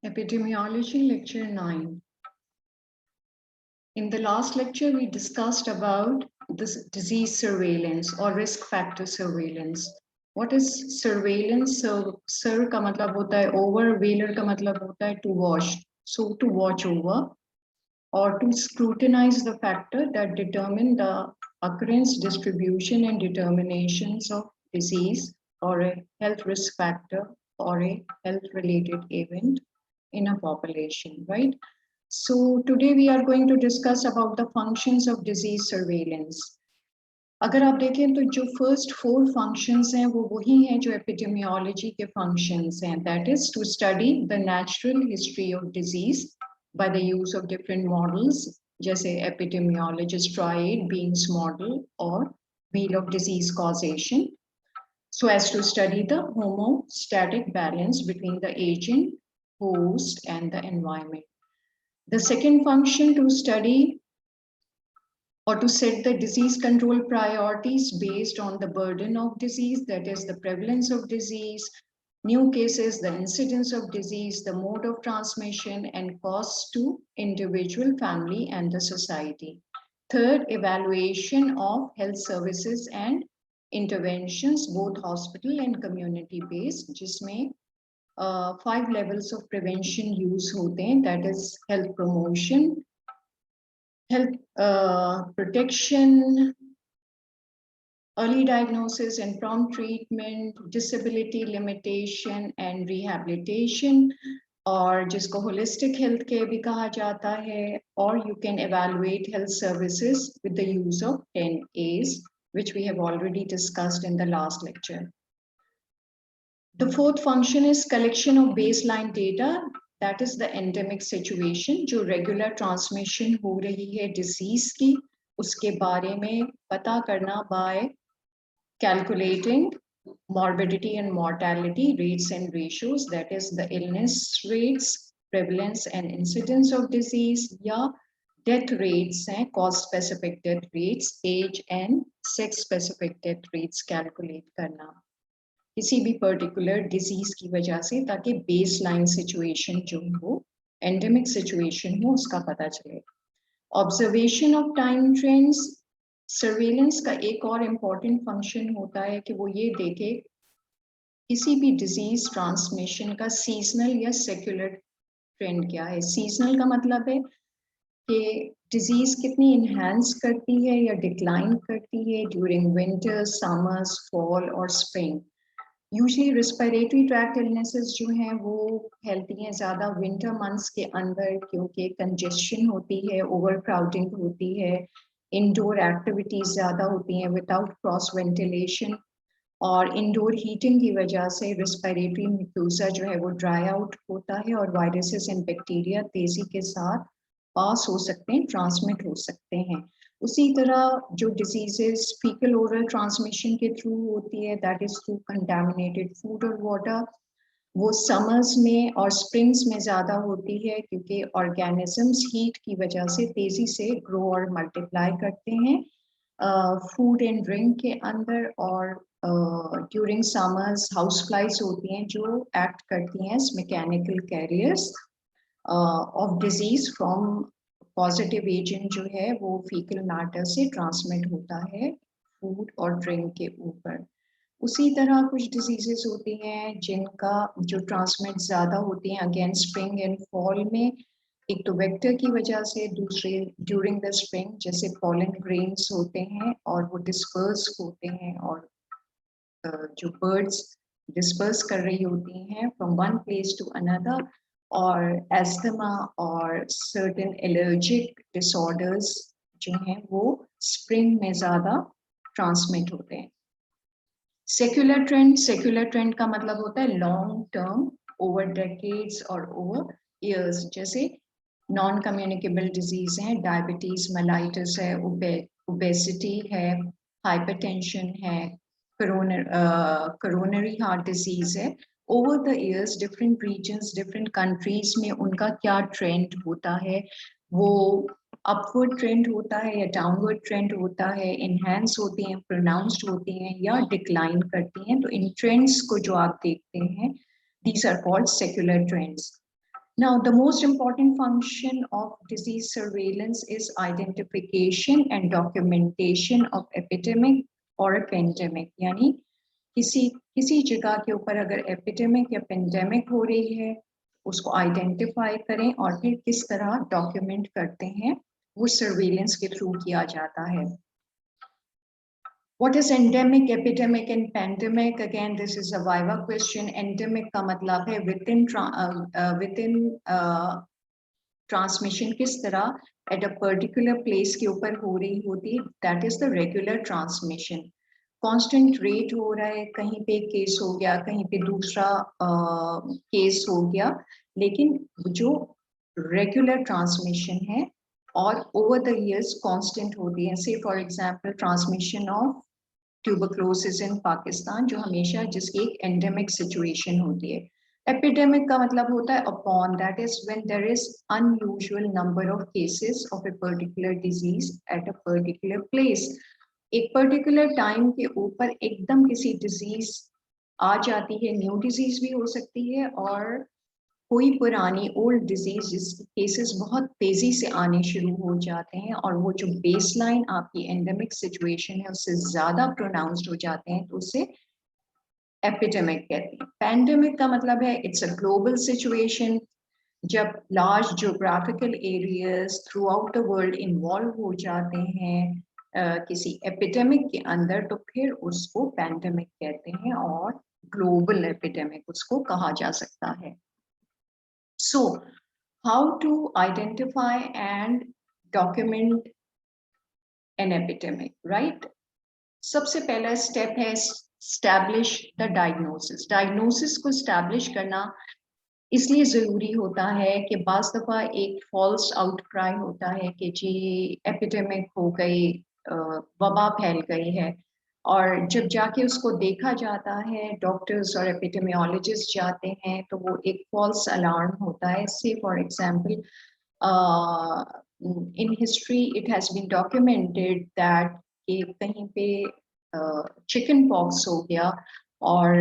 Epidemiology Lecture 9. In the last lecture, we discussed about this disease surveillance or risk factor surveillance. What is surveillance? Sir का मतलब होता है over, veiler का मतलब होता है to watch. So to watch over or to scrutinize the factor that determine the occurrence, distribution and determinations of disease or a health risk factor or a health related event in a population, right? So today we are going to discuss about the functions of disease surveillance. अगर आप देखें तो जो first 4 functions हैं वो वही हैं जो epidemiology के functions हैं. That is to study the natural history of disease by the use of different models, जैसे epidemiologist try it, Bean's model or wheel of disease causation, so as to study the homeostatic balance between the agent, host, and the environment. The second function to study or to set the disease control priorities based on the burden of disease, that is the prevalence of disease, new cases, the incidence of disease, the mode of transmission, and costs to individual, family, and the society. Third, evaluation of health services and interventions, both hospital and community-based, जिसमें 5 levels of prevention use होते हैं, that is health promotion, health protection, early diagnosis and prompt treatment, disability limitation and rehabilitation, और जिसको holistic health care भी कहा जाता है, or you can evaluate health services with the use of 10 A's, which we have already discussed in the last lecture. The fourth function is collection of baseline data, that is the endemic situation, जो regular transmission हो रही है disease की, उसके बारे में पता करना by calculating morbidity and mortality rates and ratios, that is the illness rates, prevalence and incidence of disease, या death rates हैं, cause specific death rates, age and sex specific death rates calculate करना किसी भी particular disease की वजह से, ताकि baseline situation जो हो, एंडेमिक सिचुएशन हो, उसका पता चले. Observation of time trends, surveillance का एक और इम्पॉर्टेंट फंक्शन होता है कि वो ये देखे किसी भी डिजीज ट्रांसमिशन का सीजनल या सेक्युलर ट्रेंड क्या है. सीजनल का मतलब है कि डिजीज कितनी इन्हांस करती है या डिक्लाइन करती है ड्यूरिंग विंटर, समर्स, फॉल और spring. Usually respiratory tract illnesses जो हैं वो फैलती हैं ज़्यादा विंटर मंथ्स के अंदर, क्योंकि कंजेशन होती है, ओवर क्राउडिंग होती है, इंडोर एक्टिविटीज़ ज़्यादा होती हैं विदाउट क्रॉस वेंटिलेशन, और इंडोर हीटिंग की वजह से रेस्पिरेटरी म्यूकोसा जो है वो ड्राई आउट होता है और वायरसेस एंड बैक्टीरिया तेज़ी के साथ पास हो सकते हैं, ट्रांसमिट हो सकते हैं. उसी तरह जो डिजीजेस फीकल ओरल ट्रांसमिशन के थ्रू होती है, that is through contaminated food और वाटर, वो समर्स में और स्प्रिंग्स में ज़्यादा होती है, क्योंकि ऑर्गेनिजम्स हीट की वजह से तेज़ी से ग्रो और मल्टीप्लाई करते हैं फूड एंड ड्रिंक के अंदर, और ड्यूरिंग समर्स हाउस फ्लाइज होती हैं जो एक्ट करती हैं mechanical carriers of disease from positive agent जो है वो फीकल मैटर से ट्रांसमिट होता है फूड और ड्रिंक के ऊपर. उसी तरह कुछ डिजीजेस होती हैं जिनका जो ट्रांसमिट ज़्यादा होती हैं अगेन स्प्रिंग एंड फॉल में, एक तो वेक्टर की वजह से, दूसरे ड्यूरिंग द स्प्रिंग जैसे पॉलन ग्रेन्स होते हैं और वो डिस्पर्स होते हैं, और जो बर्ड्स डिस्पर्स कर रही होती हैं from one place to another, और एस्थमा और सर्टेन एलर्जिक डिसऑर्डर्स जो हैं वो स्प्रिंग में ज़्यादा ट्रांसमिट होते हैं. सेक्युलर ट्रेंड का मतलब होता है लॉन्ग टर्म, ओवर डेकेड्स और ओवर ईयर्स, जैसे नॉन कम्युनिकेबल डिजीज हैं, डायबिटीज मेलाइटिस है, ओबेसिटी है, हाइपरटेंशन है, कोरोनरी हार्ट डिजीज है. Over the years different reasons, different countries में उनका क्या ट्रेंड होता है, वो अपवर्ड ट्रेंड होता है या डाउनवर्ड ट्रेंड होता है, इनहैंस होती हैं, प्रोनाउंस्ड होती हैं या डिक्लाइन करती हैं. तो इन ट्रेंड्स को जो आप देखते हैं, these are called secular trends. Now, the most important function of disease surveillance is identification and documentation of epidemic or a pandemic. यानी किसी जगह के ऊपर अगर एपिडेमिक या पेंडेमिक हो रही है, उसको आइडेंटिफाई करें और फिर किस तरह डॉक्यूमेंट करते हैं, वो सर्वेलेंस के थ्रू किया जाता है. What is endemic, epidemic and pandemic? Again, this is a viva question. Endemic का मतलब है within transmission किस तरह at a particular place के ऊपर हो रही होती है, that is the regular transmission. Constant rate हो रहा है, कहीं पे केस हो गया, कहीं पे दूसरा केस हो गया, लेकिन जो regular transmission है और over the years constant होती है. Say for example, transmission of tuberculosis in Pakistan, जो हमेशा जिसकी एक एंडेमिक सिचुएशन होती है. एपिडेमिक का मतलब होता है upon, that is when there is unusual number of cases of a particular disease at a particular place. एक पर्टिकुलर टाइम के ऊपर एकदम किसी डिजीज आ जाती है, न्यू डिजीज भी हो सकती है और कोई पुरानी ओल्ड डिजीज जिसके केसेस बहुत तेजी से आने शुरू हो जाते हैं और वो जो बेसलाइन आपकी एंडेमिक सिचुएशन है उससे ज्यादा प्रोनाउंस्ड हो जाते हैं, तो उसे एपिडेमिक कहते हैं. पैंडेमिक का मतलब है इट्स अ ग्लोबल सिचुएशन, जब large geographical areas through out the world involve हो जाते हैं किसी एपिडेमिक के अंदर, तो फिर उसको पैंडेमिक कहते हैं और ग्लोबल एपिडेमिक उसको कहा जा सकता है. So, how to identify and document an epidemic, right? सबसे पहला स्टेप है establish the diagnosis. Diagnosis को establish करना इसलिए जरूरी होता है कि बाज़ दफा एक false outcry होता है कि जी epidemic हो गई, वबा फैल गई है, और जब जाके उसको देखा जाता है, डॉक्टर्स और एपिडेमियोलॉजिस्ट जाते हैं, तो वो एक फॉल्स अलार्म होता है. Say for example, in history it has been documented that कि कहीं पे चिकन पॉक्स हो गया और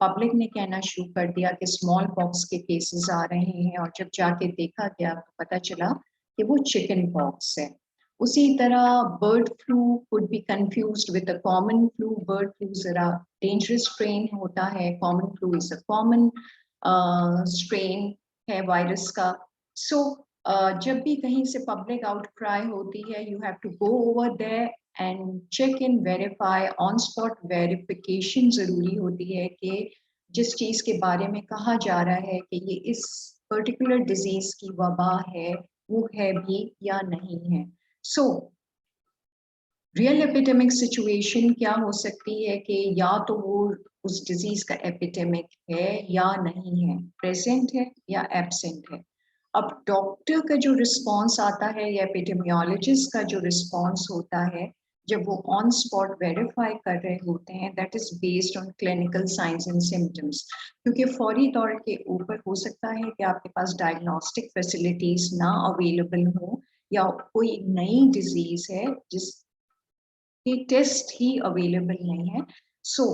पब्लिक ने कहना शुरू कर दिया कि स्मॉल पॉक्स के केसेस आ रहे हैं, और जब जाके देखा गया तो पता चला कि वो चिकन पॉक्स है. उसी तरह bird flu could be confused with a common flu. Bird flu जरा डेंजरस स्ट्रेन होता है, common flu is a common strain है वायरस का. सो जब भी कहीं से पब्लिक आउटक्राई होती है, you have to go over there and check in, verify, on spot verification जरूरी होती है कि जिस चीज के बारे में कहा जा रहा है कि ये इस पर्टिकुलर डिजीज की वबा है, वो है भी या नहीं है. सो रियल एपिडेमिक सिचुएशन क्या हो सकती है कि या तो वो उस डिजीज का एपिडेमिक है या नहीं है, प्रेजेंट है या एब्सेंट है. अब डॉक्टर का जो रिस्पॉन्स आता है या एपिडेमियोलॉजिस्ट का जो रिस्पॉन्स होता है जब वो ऑन स्पॉट वेरीफाई कर रहे होते हैं, that is based on clinical science and symptoms. क्योंकि फौरी तौर के ऊपर हो सकता है कि आपके पास डायग्नोस्टिक फैसिलिटीज ना अवेलेबल हो, या कोई नई डिजीज है जिसकी टेस्ट ही अवेलेबल नहीं है. सो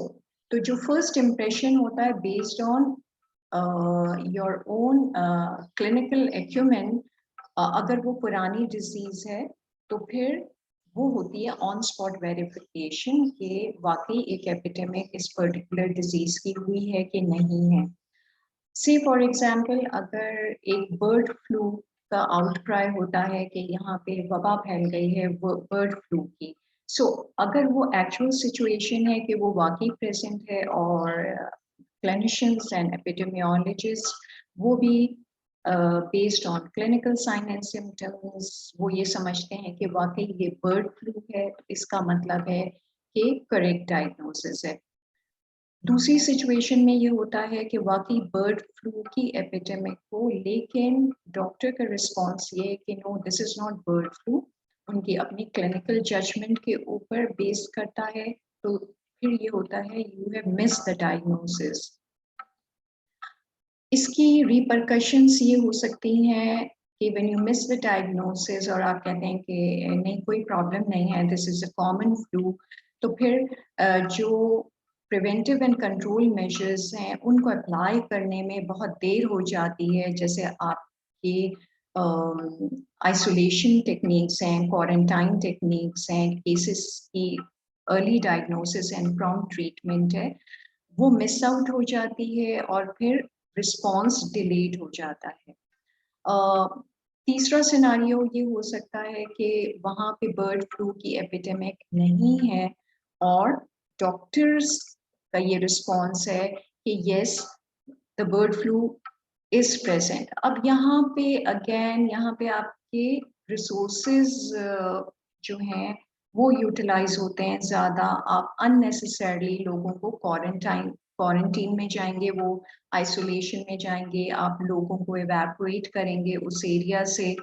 तो जो फर्स्ट इम्प्रेशन होता है based on your own clinical acumen, अगर वो पुरानी डिजीज है तो फिर वो होती है ऑन स्पॉट वेरिफिकेशन के वाकई एक एपिडेमिक इस पर्टिकुलर डिजीज की हुई है कि नहीं है. से फॉर एग्जाम्पल, अगर एक बर्ड फ्लू का आउटक्राई होता है कि यहाँ पे वबा फैल गई है बर्ड फ्लू की, सो अगर वो एक्चुअल सिचुएशन है कि वो वाकई प्रेजेंट है और क्लिनिशियंस एंड एपिडेमियोलॉजिस्ट वो भी based on clinical sign and symptoms वो ये समझते हैं कि वाकई ये बर्ड फ्लू है, तो इसका मतलब है कि करेक्ट डायग्नोसिस है. दूसरी सिचुएशन में ये होता है कि वाकई बर्ड फ्लू की एपिडेमिक हो, लेकिन डॉक्टर का रिस्पॉन्स ये है कि no, this is not bird flu, उनकी अपनी क्लिनिकल जजमेंट के ऊपर बेस करता है, तो फिर ये होता है you have missed the diagnosis. इसकी रिपरकशंस ये हो सकती हैं कि when you miss the diagnosis और आप कहते हैं कि नहीं कोई प्रॉब्लम नहीं है, this is a common flu, तो फिर जो प्रिवेंटिव एंड कंट्रोल मेजर्स हैं उनको अप्लाई करने में बहुत देर हो जाती है. जैसे आप कि आइसोलेशन टेक्निक्स हैं, क्वारंटाइन टेक्निक्स हैं, केसेस की early diagnosis and prompt treatment है, वो मिस आउट हो जाती है और फिर रिस्पॉन्स डिलेड हो जाता है। तीसरा सिनारियो ये हो सकता है कि वहाँ पे बर्ड फ्लू की एपिडेमिक नहीं है और डॉक्टर्स का ये रिस्पॉन्स है कि yes the bird flu is present. अब यहाँ पे अगेन यहाँ पे आपके रिसोर्सेज जो हैं वो यूटिलाइज होते हैं ज़्यादा। आप अननेसेसरली लोगों को क्वारंटीन में जाएंगे, वो आइसोलेशन में जाएंगे, आप लोगों को इवैक्यूएट करेंगे उस एरिया से,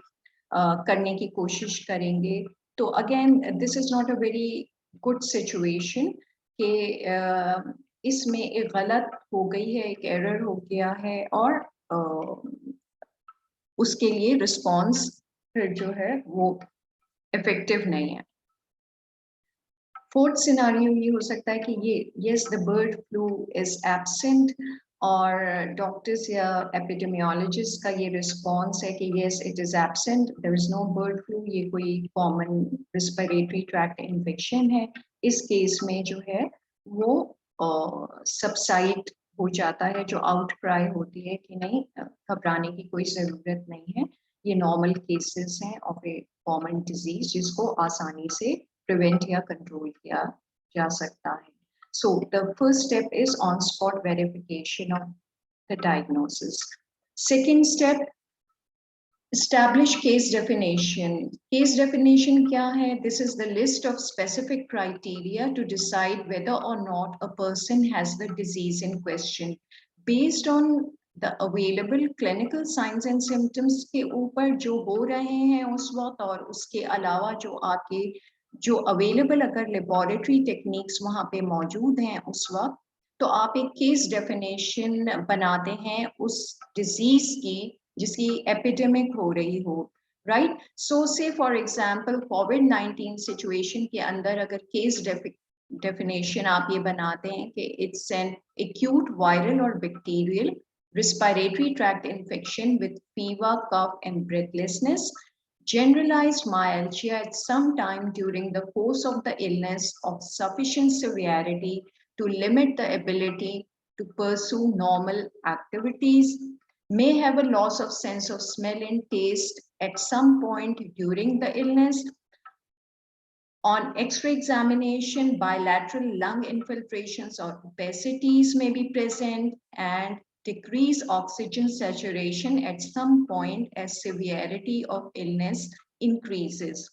करने की कोशिश करेंगे। तो again this is not a very good situation कि इसमें एक गलत हो गई है, एक एरर हो गया है और उसके लिए रिस्पॉन्स फिर जो है वो इफेक्टिव नहीं है। फोर्थ सिनारियो ये हो सकता है कि ये yes the bird flu is absent और डॉक्टर्स या एपिडेमियोलॉजिस्ट का ये रिस्पॉन्स है कि yes it is absent, there is no bird flu, ये कोई कॉमन रिस्पिरेटरी ट्रैक्ट इन्फेक्शन है। इस केस में जो है वो सबसाइड हो जाता है, जो आउटक्राई होती है कि नहीं घबराने की कोई ज़रूरत नहीं है, ये नॉर्मल केसेस हैं ऑफ ए कॉमन डिजीज जिसको आसानी से प्रिवेंट या कंट्रोल किया जा सकता है। So the first step is on-spot verification of the diagnosis. Second step, establish case definition. Case definition क्या है? This is the list of specific criteria to decide whether or not a person has the disease in question. Based on the available clinical signs and symptoms के ऊपर जो हो रहे हैं उस वक्त और उसके अलावा जो अवेलेबल अगर लेबोरेटरी टेक्निक्स वहाँ पे मौजूद हैं उस वक्त, तो आप एक केस डेफिनेशन बनाते हैं उस डिजीज की जिसकी एपिडेमिक हो रही हो, राइट। सो से फॉर एग्जांपल कोविड-19 सिचुएशन के अंदर अगर केस डेफिनेशन आप ये बनाते हैं कि इट्स एन एक्यूट वायरल और bacterial respiratory tract infection with fever, cough, and breathlessness, generalized myalgia at some time during the course of the illness of sufficient severity to limit the ability to pursue normal activities, may have a loss of sense of smell and taste at some point during the illness. On X-ray examination, bilateral lung infiltrations or opacities may be present and decrease oxygen saturation at some point as severity of illness increases.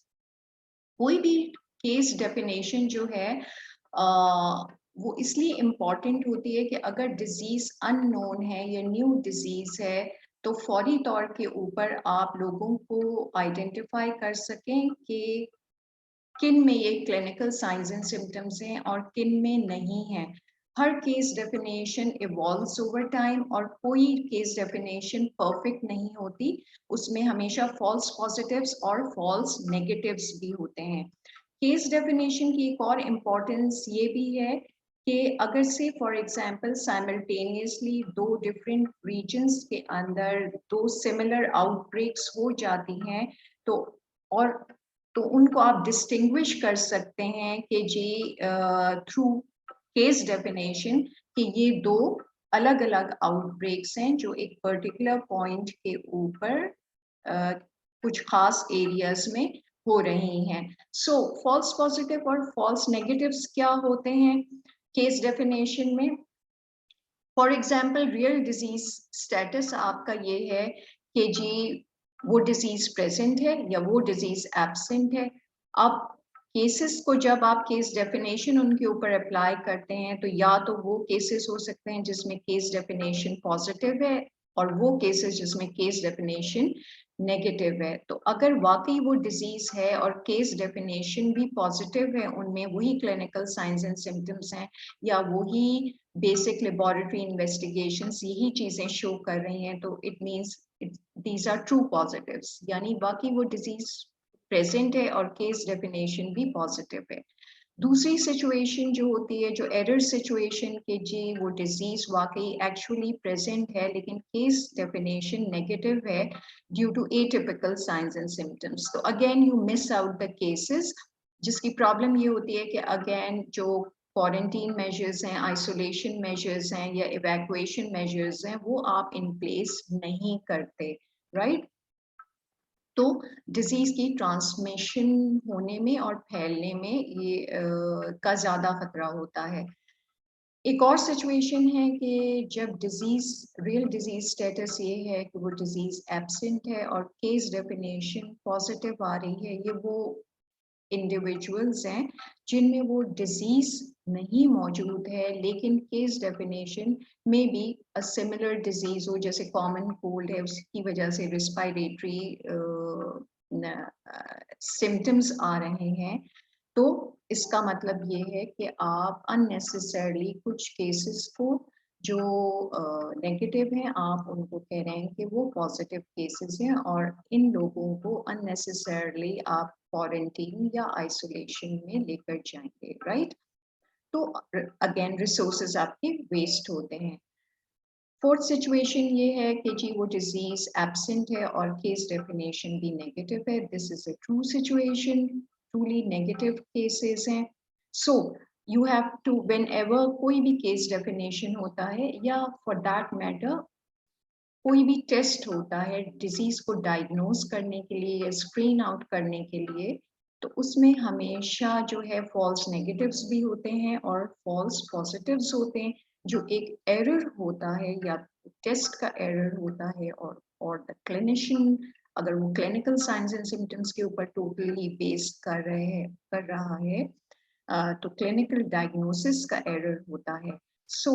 कोई भी case definition जो है वो इसलिए important होती है कि अगर डिजीज अननोन है या न्यू डिजीज है तो फौरी तौर के ऊपर आप लोगों को आइडेंटिफाई कर सकें कि किन में ये क्लिनिकल साइंस एंड सिम्टम्स हैं और किन में नहीं है। हर case definition evolves over time और कोई केस डेफिनेशन परफेक्ट नहीं होती, उसमें हमेशा फॉल्स पॉजिटिव्स और फॉल्स नेगेटिव्स भी होते हैं। केस डेफिनेशन की एक और इम्पोर्टेंस ये भी है कि अगर से फॉर एग्जांपल साइमल्टेनियसली दो डिफरेंट रीजन्स के अंदर दो सिमिलर आउटब्रेक्स हो जाती हैं तो उनको आप डिस्टिंग्विश कर सकते हैं कि जी थ्रू केस डेफिनेशन कि ये दो अलग अलग आउटब्रेक्स हैं जो एक पर्टिकुलर पॉइंट के ऊपर कुछ खास एरियाज में हो रही हैं। सो फॉल्स पॉजिटिव और फॉल्स नेगेटिव्स क्या होते हैं केस डेफिनेशन में? For example real disease status आपका ये है कि जी वो डिजीज प्रेजेंट है या वो डिजीज एब्सेंट है। अब केसेस को जब आप केस डेफिनेशन उनके ऊपर अप्लाई करते हैं तो या तो वो केसेस हो सकते हैं जिसमें केस डेफिनेशन पॉजिटिव है और वो केसेस जिसमें केस डेफिनेशन नेगेटिव है। तो अगर वाकई वो डिजीज है और केस डेफिनेशन भी पॉजिटिव है, उनमें वही क्लिनिकल साइंस एंड सिम्टम्स हैं या वही बेसिक लेबोरेटरी इन्वेस्टिगेशंस यही चीजें शो कर रही हैं, तो it means these are true positives, यानी बाकी वो डिजीज प्रेजेंट है और केस डेफिनेशन भी पॉजिटिव है। दूसरी सिचुएशन जो होती है, जो एरर सिचुएशन के जी वो डिजीज वाकई एक्चुअली प्रेजेंट है लेकिन केस डेफिनेशन नेगेटिव है due to atypical signs and symptoms, तो again you miss out the cases, जिसकी प्रॉब्लम ये होती है कि अगेन जो क्वारंटीन मेजर्स हैं, आइसोलेशन मेजर्स हैं या इवैक्यूएशन मेजर्स हैं वो आप इन प्लेस नहीं करते, राइट? तो डिजीज की ट्रांसमिशन होने में और फैलने में ये का ज्यादा खतरा होता है। एक और सिचुएशन है कि जब डिजीज, रियल डिजीज स्टेटस ये है कि वो डिजीज एब्सेंट है और केस डेफिनेशन पॉजिटिव आ रही है, ये वो इंडिविजुअल्स हैं जिनमें वो डिजीज नहीं मौजूद है लेकिन केस डेफिनेशन में भी अ सिमिलर डिजीज हो, जैसे कॉमन कोल्ड है उसकी वजह से रिस्पायरेटरी सिम्टम्स आ रहे हैं, तो इसका मतलब ये है कि आप अननेसेसरली कुछ केसेस को जो नेगेटिव हैं आप उनको कह रहे हैं कि वो पॉजिटिव केसेस हैं और इन लोगों को अननेसेसरली आप क्वारंटीन या आइसोलेशन में लेकर जाएंगे, राइट? तो अगेन रिसोर्सेज आपके वेस्ट होते हैं। फोर्थ सिचुएशन ये है कि जी वो डिजीज एब्सेंट है और केस डेफिनेशन भी नेगेटिव है, this is a true situation, truly negative cases हैं। So you have to, whenever कोई भी केस डेफिनेशन होता है या फॉर दैट मैटर कोई भी टेस्ट होता है डिजीज को डायग्नोज करने के लिए या स्क्रीन आउट करने के लिए, तो उसमें हमेशा जो है फॉल्स नेगेटिव्स भी होते हैं और फॉल्स पॉजिटिव्स होते हैं, जो एक एरर होता है या टेस्ट का एरर होता है, और द क्लिनिशियन अगर वो क्लिनिकल साइंस एंड सिम्टम्स के ऊपर टोटली बेस कर रहा है तो क्लिनिकल डायग्नोसिस का एरर होता है। So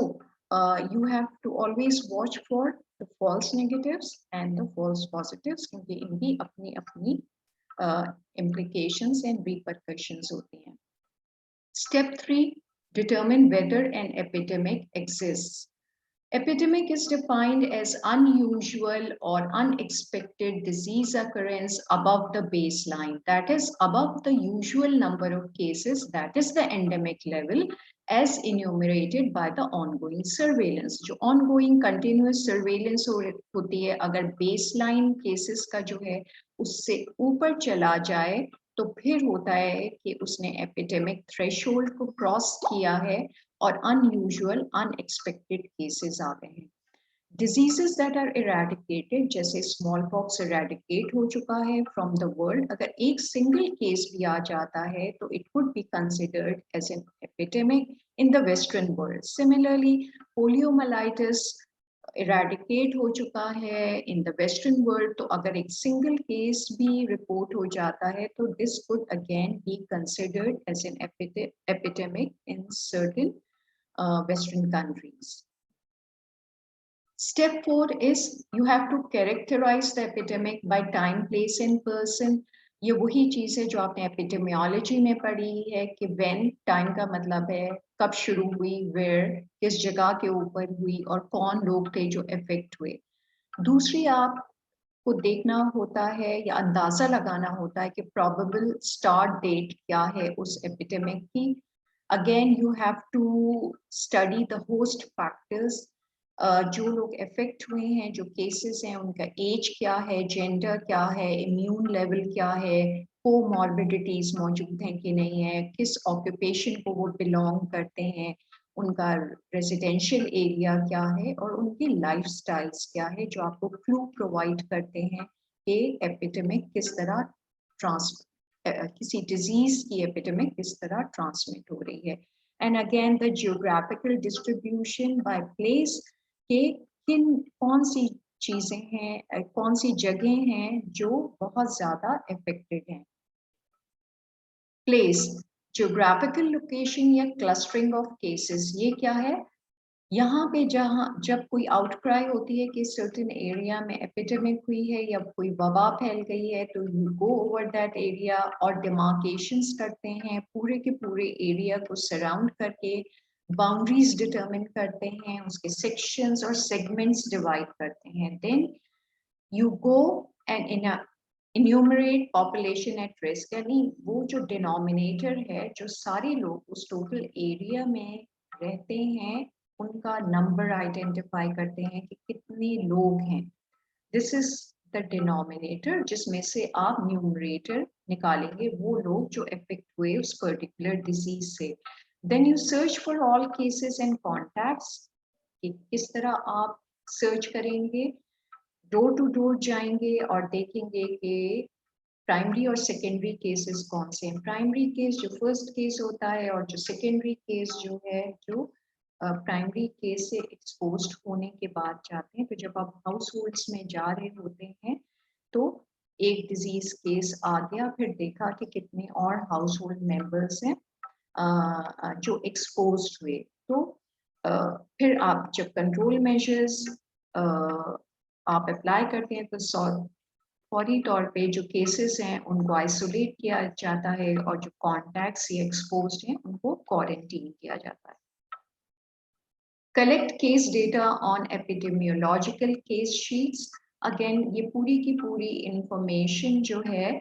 you have to always watch for the false negatives and the false positives, क्योंकि इनकी अपनी अपनी implications and repercussions होती हैं। Step 3, determine whether an epidemic exists. Epidemic is defined as unusual or unexpected disease occurrence above the baseline, that is above the usual number of cases, that is the endemic level as enumerated by the ongoing surveillance. जो ongoing continuous surveillance होती है, अगर baseline cases का जो है उससे ऊपर चला जाए तो फिर होता है कि उसने epidemic threshold को क्रॉस किया है और unusual, unexpected cases आ गए हैं। Diseases that are eradicated, जैसे स्मॉल पॉक्स eradicate हो चुका है from the world, अगर एक सिंगल केस भी आ जाता है तो it would be considered as an epidemic in the Western world. Similarly, poliomyelitis eradicate हो चुका है in the Western world, तो अगर एक सिंगल केस भी रिपोर्ट हो जाता है तो this could again be considered as an epidemic in certain Western countries. Step 4 is you have to characterize the epidemic by time, place and person. ये वही चीज है जो आपने एपिडेमियोलॉजी में पढ़ी है कि when, टाइम का मतलब है कब शुरू हुई, where, किस जगह के ऊपर हुई और कौन लोग थे जो इफेक्ट हुए। दूसरी आपको देखना होता है या अंदाजा लगाना होता है कि प्रोबेबल स्टार्ट डेट क्या है उस एपिडेमिक की। Again you have to study the host factors, जो लोग इफेक्ट हुए हैं, जो केसेस हैं, उनका एज क्या है, जेंडर क्या है, इम्यून लेवल क्या है, कोमॉर्बिडिटीज मौजूद हैं कि नहीं है, किस ऑक्यूपेशन को वो बिलोंग करते हैं, उनका रेजिडेंशियल एरिया क्या है और उनकी लाइफस्टाइल्स क्या है, जो आपको क्लू प्रोवाइड करते हैं कि एपिडेमिक किस तरह किसी डिजीज की एपिडेमिक किस तरह ट्रांसमिट हो रही है। And again the geographical distribution by place के कौन सी चीजें हैं, कौन सी जगह हैं जो बहुत ज्यादा इफेक्टेड हैं। प्लेस, जियोग्राफिकल लोकेशन या क्लस्टरिंग ऑफ केसेस, ये क्या है? यहाँ पे जब कोई आउटक्राई होती है कि सर्टेन एरिया में एपिडेमिक हुई है या कोई वबा फैल गई है, तो you go over that area और डिमार्केशंस करते हैं, पूरे के पूरे एरिया को सराउंड करके बाउंड्रीज डिटरमिन करते हैं, उसके सेक्शंस और सेगमेंट्स डिवाइड करते हैं। Then you go and enumerate population at risk, यानी वो जो डिनोमिनेटर है, जो सारे लोग उस टोटल एरिया में रहते हैं उनका नंबर आइडेंटिफाई करते हैं कि कितने लोग हैं। दिस इज द डिनोमिनेटर, जिसमें से आप न्यूमरेटर निकालेंगे, वो लोग जो इफेक्ट हुए उस पर्टिकुलर डिजीज से। Then you search for all cases and contacts, कि किस तरह आप सर्च करेंगे, डोर टू डोर जाएंगे और देखेंगे कि प्राइमरी और सेकेंडरी केसेस कौन से हैं। प्राइमरी केस जो फर्स्ट केस होता है, और जो सेकेंडरी केस जो है, जो प्राइमरी केस से एक्सपोज्ड होने के बाद जाते हैं। तो जब आप हाउस होल्ड्स में जा रहे होते हैं तो एक डिजीज केस आ गया, फिर देखा कि कितने और हाउस होल्ड मेंबर्स हैं जो एक्सपोज्ड हुए। तो फिर आप जब कंट्रोल मेजर्स आप अप्लाई करते हैं तो फौरी तौर पे जो केसेस हैं उनको आइसोलेट किया जाता है, और जो कॉन्टैक्ट्स या एक्सपोज्ड हैं उनको क्वारंटीन किया जाता है। Collect case data on epidemiological case sheets. Again ये पूरी की पूरी इंफॉर्मेशन जो है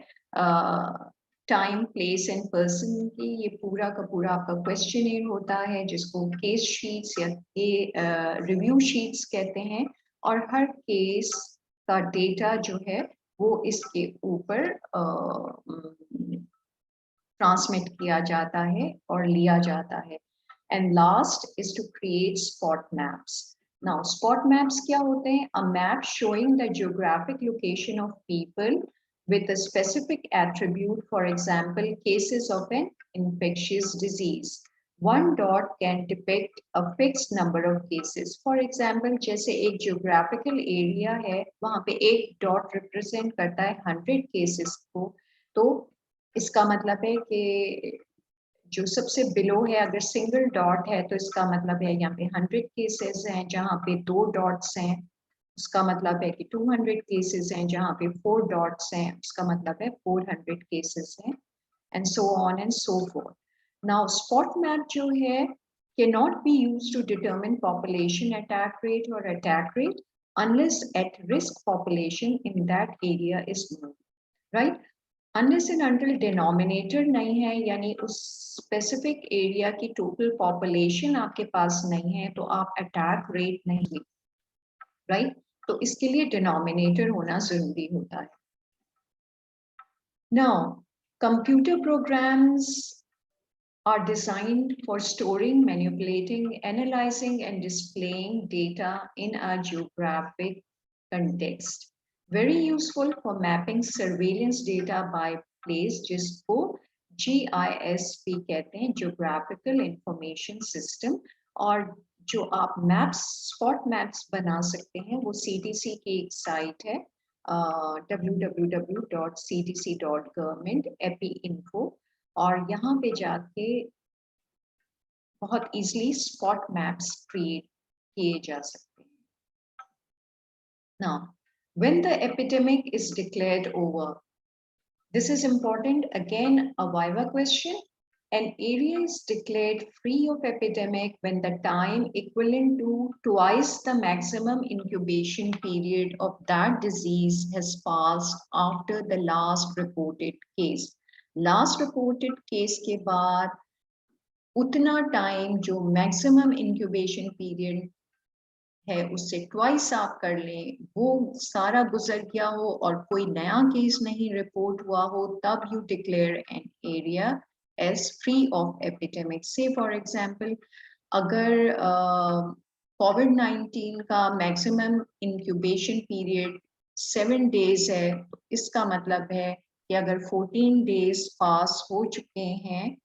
टाइम, प्लेस एंड पर्सन की, ये पूरा का पूरा आपका क्वेश्चनर होता है, जिसको केस शीट्स या रिव्यू शीट्स कहते हैं। और हर केस का डेटा जो है वो इसके ऊपर ट्रांसमिट किया जाता है और लिया जाता है। And last is to create spot maps. Now, spot maps क्या होते हैं? A map showing the geographic location of people with a specific attribute, for example, cases of an infectious disease. One dot can depict a fixed number of cases. For example, जैसे एक geographical area है, वहाँ पे एक dot represent करता है 100 cases को, तो इसका मतलब है कि जो सबसे बिलो है, अगर सिंगल डॉट है तो इसका मतलब है यहाँ पे 100 केसेस हैं। जहाँ पे 2 डॉट्स हैं उसका मतलब है कि 200 केसेस हैं। जहाँ पे 4 डॉट्स हैं उसका मतलब है 400 केसेस हैं, and so on and so fourth. Now spot map जो है cannot be used to determine population attack rate or attack rate unless at risk population in that area is known, right? Unless and until denominator नहीं है, यानी उस specific area की total population आपके पास नहीं है, तो आप अटैक रेट नहीं, राइट? तो इसके लिए डिनोमिनेटर होना जरूरी होता है। Now computer programs are designed for storing, manipulating, analyzing, and displaying data in a geographic context. Very useful for mapping surveillance data by place, जिसको GIS भी कहते हैं, Geographical Information System। और जो आप मैप्स, स्पॉट मैप्स बना सकते हैं, वो CDC की एक साइट है, www.cdc.government epinfo, और यहाँ पे जाके बहुत इजीली स्पॉट मैप्स क्रिएट किए जा सकते हैं। Now, when the epidemic is declared over, this is important. Again, a viva question. An area is declared free of epidemic when the time equivalent to twice the maximum incubation period of that disease has passed after the last reported case. Last reported case के बाद उतना time जो maximum incubation period है उससे twice आप कर लें, वो सारा गुजर गया हो और कोई नया केस नहीं रिपोर्ट हुआ हो, तब you declare an area as free of epidemic. Say for example, अगर कोविड-19 का मैक्सिमम इंक्यूबेशन पीरियड 7 डेज है, तो इसका मतलब है कि अगर 14 डेज पास हो चुके हैं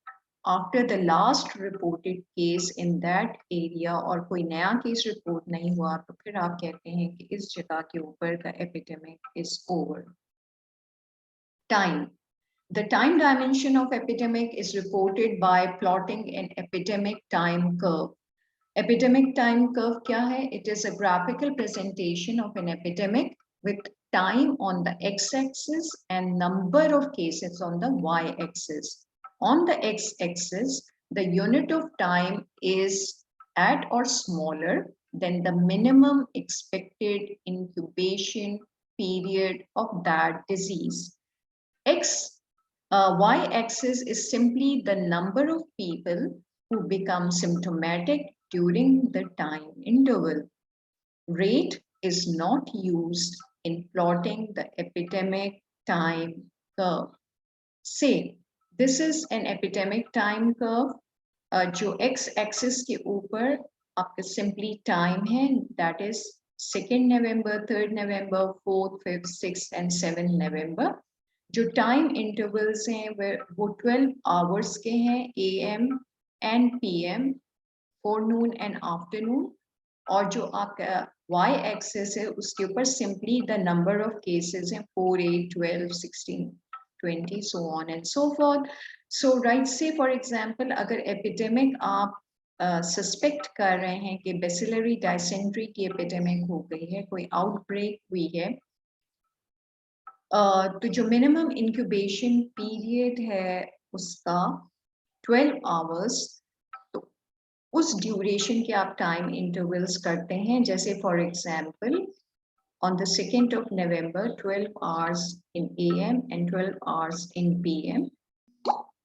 after the last reported case in that area और कोई नया केस रिपोर्ट नहीं हुआ, तो फिर आप कहते हैं कि इस जगह के ऊपर का epidemic is over. Time. The time dimension of epidemic is reported by plotting an epidemic time curve. Epidemic time curve क्या है? It is a graphical presentation of an epidemic with time on the x-axis and number of cases on the y-axis. On the x-axis, the unit of time is at or smaller than the minimum expected incubation period of that disease. Y-axis is simply the number of people who become symptomatic during the time interval. Rate is not used in plotting the epidemic time curve. Say, this is an epidemic time curve जो x axis के ऊपर आपका simply time है, that is 2nd November, 3rd November, 4th, 5th, 6th and 7th November. जो time intervals हैं वो 12 hours के हैं, AM and PM, forenoon and afternoon. और जो आपका y axis है उसके ऊपर simply the number of cases हैं 4, 8, 12, 16, 20, so on and so forth. So right, say for example अगर epidemic आप सस्पेक्ट कर रहे हैं कि बेसिलरी डायसेंट्री की एपिडेमिक हो गई है, कोई आउटब्रेक हुई है, तो जो मिनिमम इंक्यूबेशन पीरियड है उसका 12 आवर्स, तो उस ड्यूरेशन के आप टाइम इंटरवल्स करते हैं. जैसे for example on the 2nd of November 12 hours in AM and 12 hours in PM,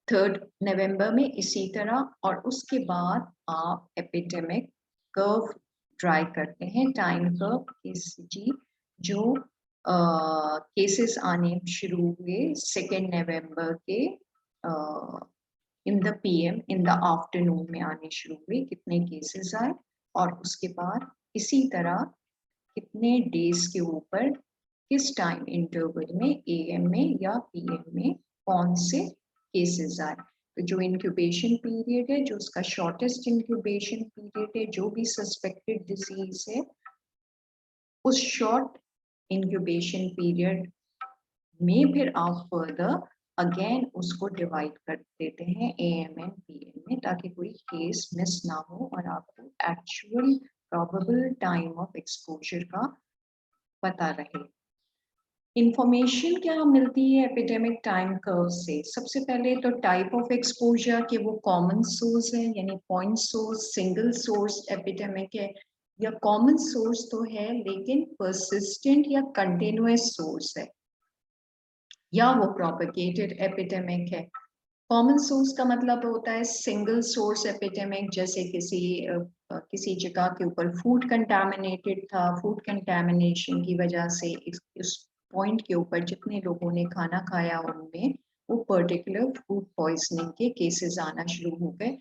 3rd November में इसी तरह, और उसके बाद आप एपिडेमिक कर्व ड्राई करते हैं, टाइम कर्व जी, जो केसेस आने शुरू हुए 2nd November के in the PM, in the afternoon में आने शुरू हुए, कितने केसेस आए, और उसके बाद इसी तरह कितने डेज के ऊपर किस टाइम इंटरवल में AM में या PM में कौन से केसेस आए. तो जो इंक्यूबेशन पीरियड है, जो उसका शॉर्टेस्ट इंक्यूबेशन पीरियड है, जो भी सस्पेक्टेड डिजीज है, उस शॉर्ट इंक्यूबेशन पीरियड में फिर आप फर्दर अगेन उसको डिवाइड कर देते हैं AM एंड PM में, ताकि कोई केस मिस ना हो और आपको actual probable time of exposure का पता रहे. इंफॉर्मेशन क्या मिलती है एपिडेमिक टाइम कर्व से? सबसे पहले तो टाइप ऑफ एक्सपोजर के वो कॉमन सोर्स है, यानी point source, single source epidemic है, या कॉमन सोर्स तो है लेकिन परसिस्टेंट या कंटिन्यूअस सोर्स है, या वो प्रोपेगेटेड एपिडेमिक है. कॉमन सोर्स का मतलब होता है सिंगल सोर्स एपिडेमिक, जैसे किसी जगह के ऊपर फूड कंटामिनेटेड था, फूड कंटामिनेशन की वजह से इस पॉइंट के ऊपर जितने लोगों ने खाना खाया उनमें वो पर्टिकुलर फूड पॉइजनिंग के केसेस आना शुरू हो गए.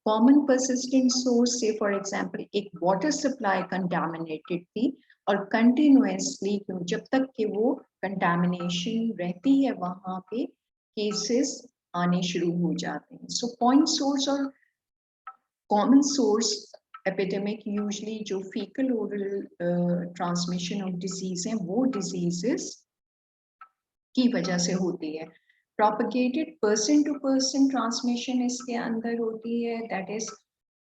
कॉमन परसिस्टेंट सोर्स से फॉर एग्जांपल एक वाटर सप्लाई कंटामिनेटेड थी और कंटिन्यूअसली जब तक कि वो कंटामिनेशन रहती है वहां पे केसेस आने शुरू हो जाते हैं. सो पॉइंट सोर्स और कॉमन सोर्स एपिडेमिक यूजुअली जो faecal oral transmission of disease हैं वो डिजीजेस की वजह से होती है. Propagated person to person transmission इसके अंदर होती है, that is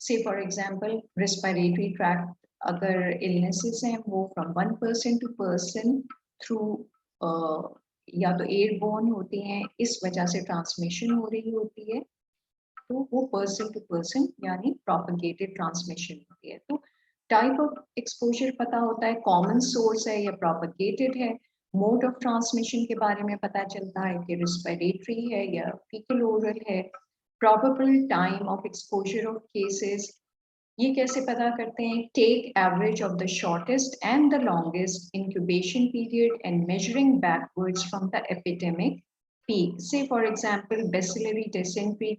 say for example respiratory tract अगर इलनेसेस हैं वो from one person to person through या तो एयरबोर्न होती हैं, इस वजह से ट्रांसमिशन हो रही होती है, तो वो पर्सन टू पर्सन यानी प्रोपेगेटेड ट्रांसमिशन होती है. तो टाइप ऑफ एक्सपोजर पता होता है, कॉमन सोर्स है या प्रोपेगेटेड है, मोड ऑफ ट्रांसमिशन के बारे में पता चलता है कि रेस्पिरेटरी है या फीकल ओरल है, probable time of exposure of cases. ये कैसे पता करते हैं? Take average of the shortest and the longest incubation period and measuring backwards from the epidemic peak. Say for example bacillary dysentery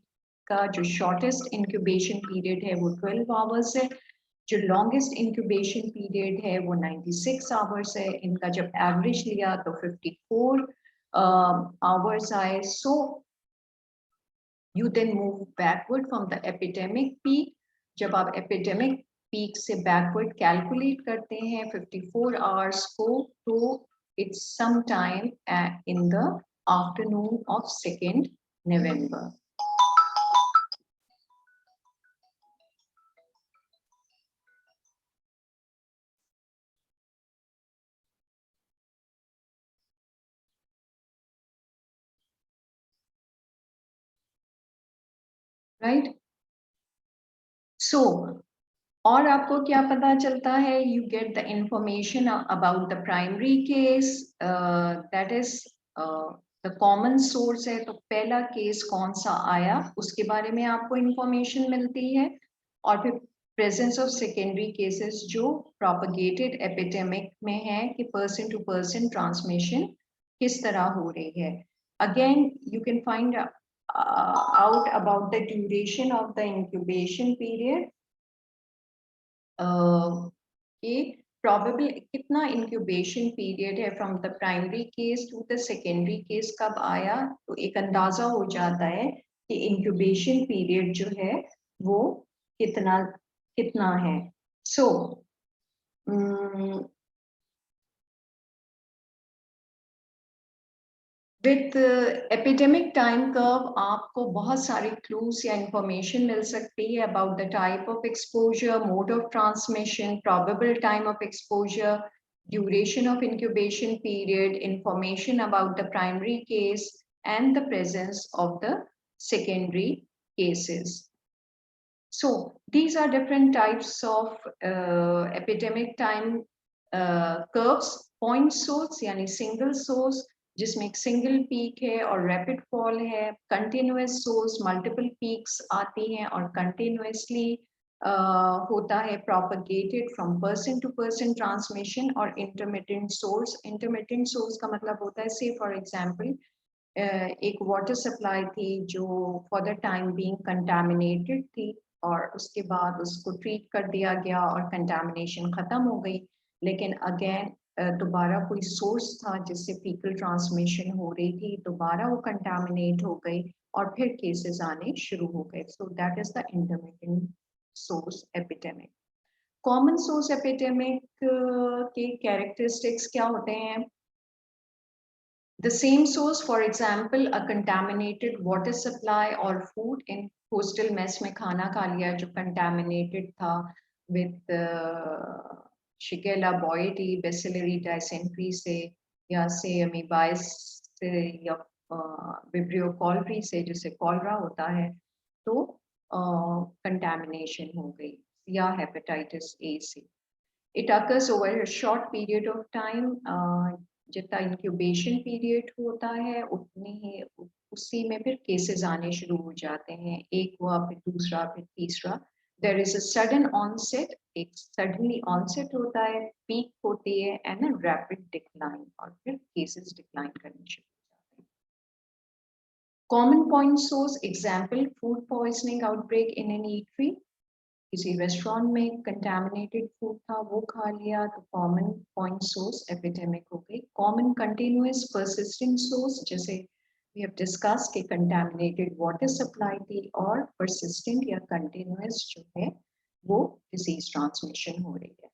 का जो शॉर्टेस्ट इंक्यूबेशन पीरियड है वो 12 hours है, जो लॉन्गेस्ट इंक्यूबेशन पीरियड है वो 96 आवर्स है. इनका जब एवरेज लिया तो 54 आवर्स आए. सो you then move backward from the epidemic peak. जब आप epidemic peak से backward calculate करते हैं 54 hours को, तो it's sometime in the afternoon of 2nd November. Right? So और आपको क्या पता चलता है, you get the information about the primary case, that is the common source है, तो पहला केस कौन सा आया उसके बारे में आपको इंफॉर्मेशन मिलती है। और फिर प्रेजेंस ऑफ सेकेंडरी केसेस जो प्रोपगेटेड एपिडेमिक में है कि पर्सन टू पर्सन ट्रांसमिशन किस तरह हो रही है। Again you can find out about the duration of the incubation period, कि probable कितना incubation period है from the primary case to the secondary case कब आया, तो एक अंदाजा हो जाता है कि incubation period जो है वो कितना कितना है। So with epidemic time curve आपको बहुत सारे क्लूज या इंफॉर्मेशन मिल सकती है about the type of exposure, mode of transmission, probable time of exposure, duration of incubation period, information about the primary case and the presence of the secondary cases. So these are different types of epidemic time curves. Point source यानी single source जिसमें एक single peak है और rapid fall है, continuous source multiple peaks आती हैं और continuously होता है propagated from person to person transmission, और इंटरमिटेंट सोर्स का मतलब होता है, से फॉर एग्जांपल एक वाटर सप्लाई थी जो for the time being contaminated थी और उसके बाद उसको ट्रीट कर दिया गया और कंटामिनेशन खत्म हो गई, लेकिन अगेन दोबारा कोई सोर्स था जिससे फीकल ट्रांसमिशन हो रही थी, दोबारा वो कंटामिनेट हो गई और फिर केसेस आने शुरू हो गए। So that is the intermittent source epidemic. Common source epidemic के कैरेक्टरिस्टिक्स क्या होते हैं? The same source, for example, a contaminated water supply or food in hostel mess में खाना खा लिया जो contaminated था with Shigella boyidi, Bacillary dysentery से या से amoebiasis से या Vibrio cholerae से जिसे कॉलरा होता है, तो contamination हो गई, या hepatitis A से। It occurs over a short period of time. जितना इंक्यूबेशन पीरियड होता है उतनी ही उसी में फिर केसेस आने शुरू हो जाते हैं, एक हुआ फिर दूसरा फिर तीसरा। There is a sudden onset, एक सडनली ऑनसेट होता है, पीक होती है एंड अ रैपिड डिक्लाइन, और फिर केसेस डिक्लाइन करने शुरू हो जाते हैं। Common point source example, food poisoning outbreak in an eatery, किसी रेस्टोरेंट में कंटामिनेटेड फूड था वो खा लिया तो कॉमन पॉइंट सोर्स एपिडेमिक हो गई। कॉमन कंटिन्यूअस परसिस्टेंट सोर्स जैसे वी हैव डिस्कस के कंटामिनेटेड वाटर सप्लाई थी, और परसिस्टेंट या कंटिन्यूअस जो है वो डिजीज ट्रांसमिशन हो रही है।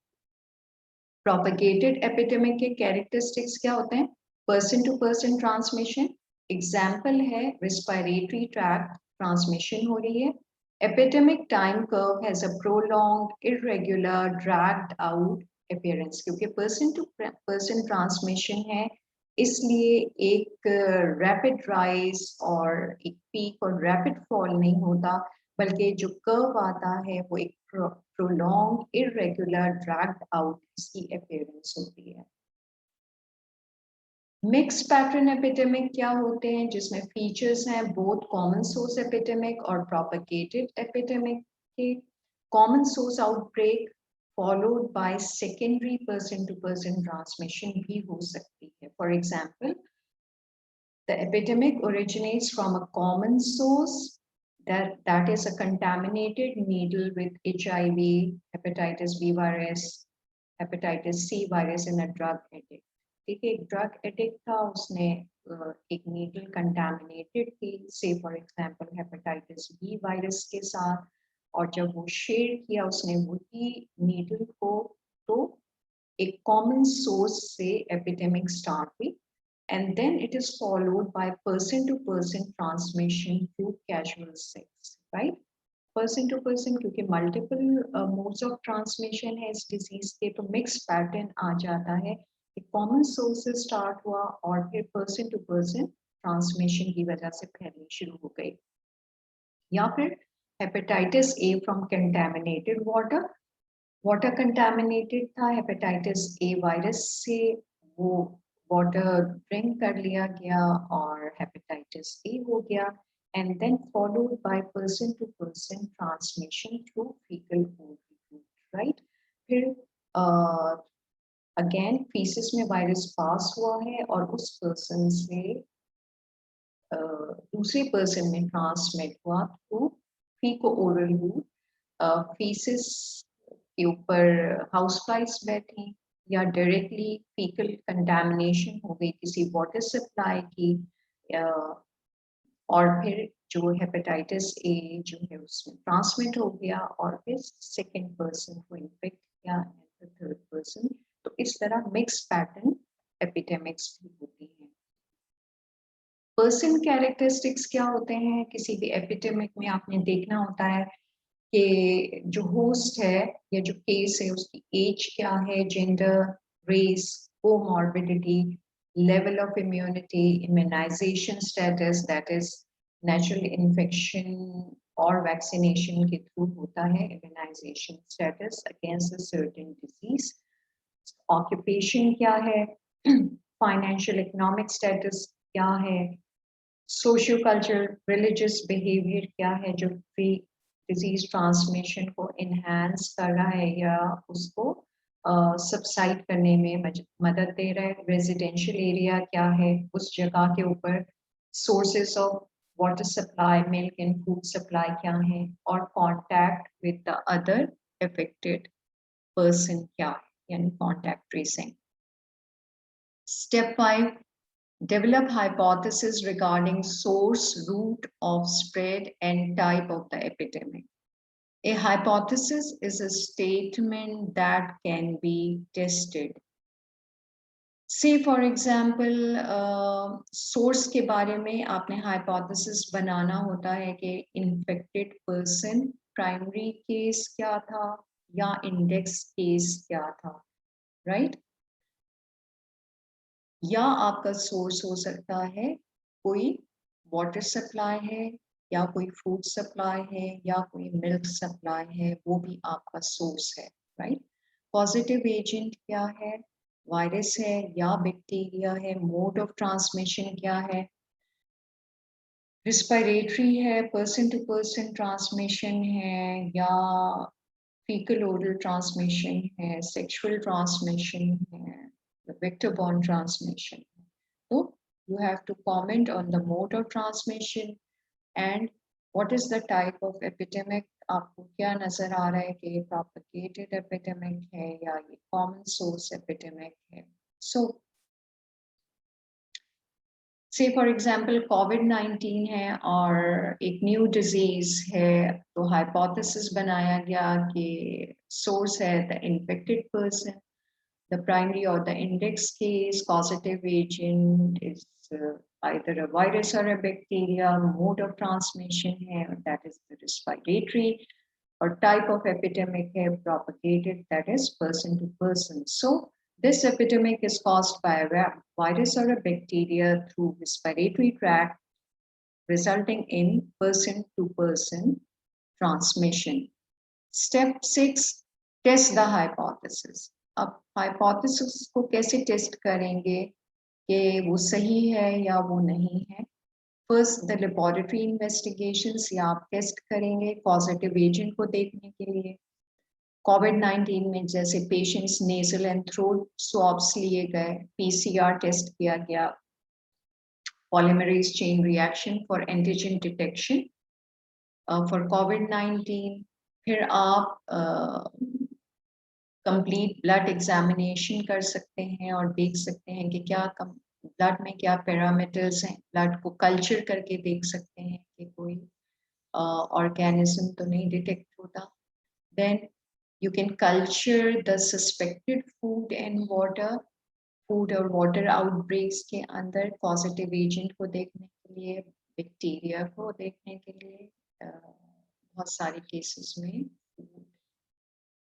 प्रोपगेटेड एपिडेमिक के कैरेक्टरिस्टिक्स क्या होते हैं? Person to person transmission, example है रेस्पिरेटरी ट्रैक्ट ट्रांसमिशन हो रही है। Epidemic time curve has a prolonged, irregular, dragged out appearance, क्योंकि person to person transmission है, इसलिए एक rapid rise और एक peak और rapid fall नहीं होता, बल्कि जो curve आता है वो एक prolonged, irregular, dragged out इसकी appearance होती है। मिक्स पैटर्न एपिडेमिक क्या होते हैं? जिसमें फीचर्स हैं बोथ कॉमन सोर्स एपिडेमिक और प्रोपगेटेड एपिडेमिक के। Common source outbreak followed by secondary person to person transmission भी हो सकती है। For example, the epidemic originates from a common source that is a contaminated needle with HIV, hepatitis B virus, hepatitis C virus in a drug addict। ठीक है, एक drug addict था, उसने एक नीडल कंटामिनेटेड थी, say for example hepatitis B virus के साथ, और जब वो शेयर किया उसने वही नीडल को, तो एक कॉमन सोर्स से एपिडेमिक स्टार्ट हुई, and then it is followed by person to person transmission through casual sex, right? Person to person, क्योंकि मल्टीपल मोड्स ऑफ ट्रांसमिशन है इस डिजीज के, तो मिक्स पैटर्न आ जाता है। एक कॉमन सोर्स से स्टार्ट हुआ और फिर पर्सन टू पर्सन ट्रांसमिशन की वजह से फैलनी शुरू हो गई। या फिर hepatitis A from contaminated water, water contaminated था हेपेटाइटिस ए वायरस से, वो वाटर ड्रिंक कर लिया गया और हेपेटाइटिस ए हो गया, and then followed by person to person transmission through faecal food, right. फिर अगेन फीसिस में वायरस पास हुआ है और उस पर्सन से दूसरे पर्सन में ट्रांसमिट हुआ थ्रू फीको ओरल रूट। फीसिस के ऊपर हाउस फ्लाइज बैठी या डायरेक्टली फीकल कंटामिनेशन हो गई किसी वाटर सप्लाई की, और फिर जो हेपेटाइटिस ए जो है उसमें ट्रांसमिट हो गया और फिर सेकेंड पर्सन को इन्फेक्ट किया एंड थर्ड पर्सन। तो इस तरह मिक्स पैटर्न एपिडेमिक्स भी होती हैं। पर्सन कैरेक्टरिस्टिक्स क्या होते हैं किसी भी एपिडेमिक में, आपने देखना होता है कि जो होस्ट है या जो केस है उसकी एज क्या है, gender, race, comorbidity, level of immunity, immunisation status, that is natural infection और वैक्सीनेशन के थ्रू होता है immunisation status against a certain disease. Occupation क्या है, फाइनेंशियल इकोनॉमिक स्टेटस क्या है, सोशियो कल्चरल रिलीजियस बिहेवियर क्या है जो प्री डिजीज ट्रांसमिशन को इनहेंस कर रहा है या उसको सबसाइड करने में मदद दे रहा है, रेजिडेंशियल एरिया क्या है, उस जगह के ऊपर sources of water supply, milk and food supply क्या है, और contact with the other affected person क्या है, यानी contact tracing. Step 5, develop hypothesis regarding source, route of spread, and type of the epidemic. A hypothesis is a statement that can be tested. Say for example, source के बारे में आपने hypothesis बनाना होता है कि infected person primary case क्या था या index case क्या था, right? या आपका सोर्स हो सकता है कोई वाटर सप्लाई है या कोई फूड सप्लाई है या कोई मिल्क सप्लाई है, वो भी आपका सोर्स है, राइट। पॉजिटिव एजेंट क्या है, वायरस है या बैक्टीरिया है, मोड ऑफ ट्रांसमिशन क्या है, रिस्पिरेटरी है, पर्सन टू पर्सन ट्रांसमिशन है या fecal oral transmission है, sexual transmission है, the vector borne transmission. So you have to comment on the mode of transmission and what is the type of epidemic. आपको क्या नजर आ रहा है कि ये propagated epidemic है या ये common source epidemic है. So से फॉर एग्जांपल कोविड-19 है और एक न्यू डिजीज है, तो हाइपोथेसिस बनाया गया कि सोर्स है the infected person, the primary और the index case, causative agent is either a virus or a bacteria, mode of transmission है that is the respiratory, or type of epidemic है propagated, that is person to person. So this epidemic is caused by a virus or a bacteria through respiratory tract, resulting in person-to-person transmission. Step 6, test the hypothesis. अब hypothesis को कैसे test करेंगे कि वो सही है या वो नहीं है? First, the laboratory investigations, या आप टेस्ट करेंगे causative agent को देखने के लिए। कोविड-19 में जैसे patients nasal and throat swabs लिए गए, पीसीआर टेस्ट किया गया, polymerase chain reaction for antigen detection for कोविड-19। फिर आप कंप्लीट ब्लड एग्जामिनेशन कर सकते हैं और देख सकते हैं कि क्या ब्लड में क्या पैरामीटर्स हैं, ब्लड को कल्चर करके देख सकते हैं कि कोई ऑर्गेनिज्म तो नहीं डिटेक्ट होता। Then you can culture the suspected food and water, food और water outbreaks के अंदर causative agent को देखने के लिए, बैक्टीरिया को देखने के लिए, बहुत सारे केसेस में food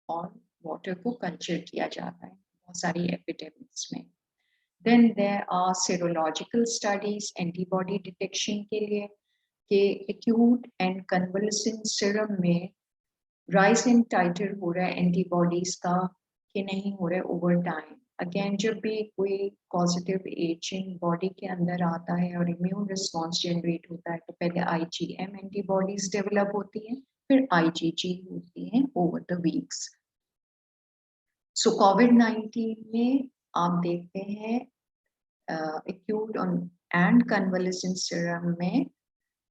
और water को कल्चर किया जाता है बहुत सारी एपिडेमिक्स में। Then there are serological studies, antibody detection के लिए कि acute and convalescent serum में राइज इन टाइटर हो रहा है एंटीबॉडीज का कि नहीं हो रहा है ओवर टाइम। अगेन जब भी कोई पॉजिटिव एजेंट बॉडी के अंदर आता है और इम्यून रिस्पॉन्स जनरेट होता है तो पहले आईजीएम एंटीबॉडीज डेवलप होती हैं, फिर आईजीजी होती हैं ओवर द वीक्स। सो कोविड-19 में आप देखते हैं एक्यूट एंड कन्वलेसेंट सीरम में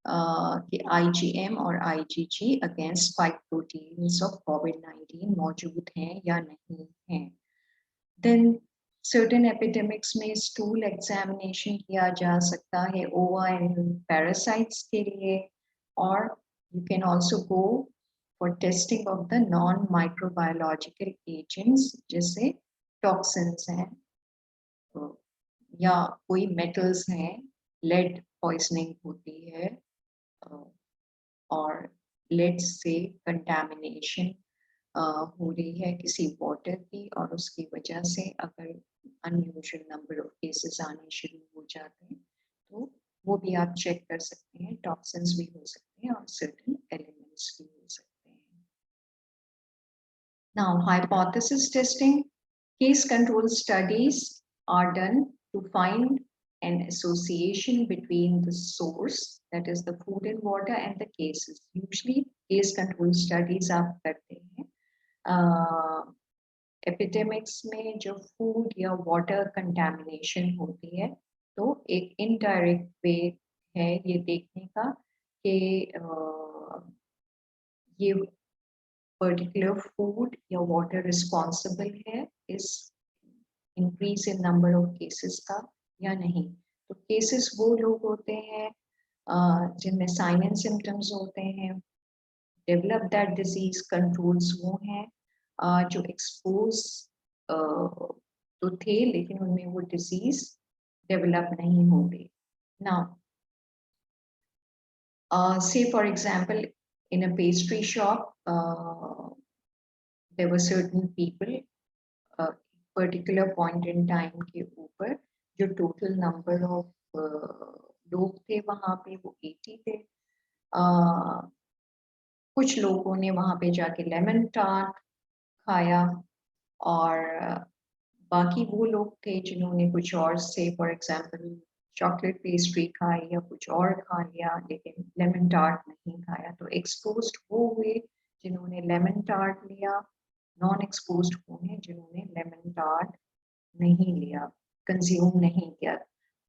कि आईजीएम और IgG against spike proteins of कोविड-19 मौजूद हैं या नहीं हैं। देन सर्टेन एपिडेमिक्स में स्टूल एग्जामिनेशन किया जा सकता है ओवा एंड पैरासाइट्स के लिए, और you can also go for testing of the non microbiological agents जैसे टॉक्सिन्स हैं या कोई मेटल्स हैं, लेड पॉइजनिंग होती है और लेड से कंटामिनेशन हो रही है किसी वाटर की और उसकी वजह से अगर अनयूजुअल नंबर ऑफ केसेस आने शुरू हो जाते हैं तो वो भी आप चेक कर सकते हैं। टॉक्सिन्स भी हो सकते हैं और सर्टेन एलिमेंट्स भी हो सकते हैं। Now hypothesis testing, case control studies are done to find an association between the source, that is the food and water, and the cases. Usually case control studies आप करते हैं एपिडेमिक्स में जो food या वाटर कंटामिनेशन होती है तो एक इनडायरेक्ट वे है ये देखने का कि ये पर्टिकुलर फूड या वाटर रिस्पॉन्सिबल है इस increase in number of cases का या नहीं। तो केसेस वो लोग होते हैं जिनमें साइन एंड सिम्टम्स होते हैं, डेवलप दैट डिजीज, कंट्रोल्स वो हैं जो एक्सपोज तो थे लेकिन उनमें वो डिजीज डेवलप नहीं हो गई। Now say for example in a pastry shop there were certain people particular point in time के ऊपर जो टोटल नंबर ऑफ लोग थे वहां पे वो 80 थे। कुछ लोगों ने वहां पे जाके लेमन टार्ट खाया और बाकी वो लोग थे जिन्होंने कुछ और से फॉर एग्जांपल चॉकलेट पेस्ट्री खाई या कुछ और खा लिया लेकिन लेमन टार्ट नहीं खाया। तो एक्सपोज्ड वो हुए जिन्होंने लेमन टार्ट लिया, नॉन एक्सपोज्ड वो हैं जिन्होंने लेमन टार्ट नहीं लिया, कंज्यूम नहीं किया।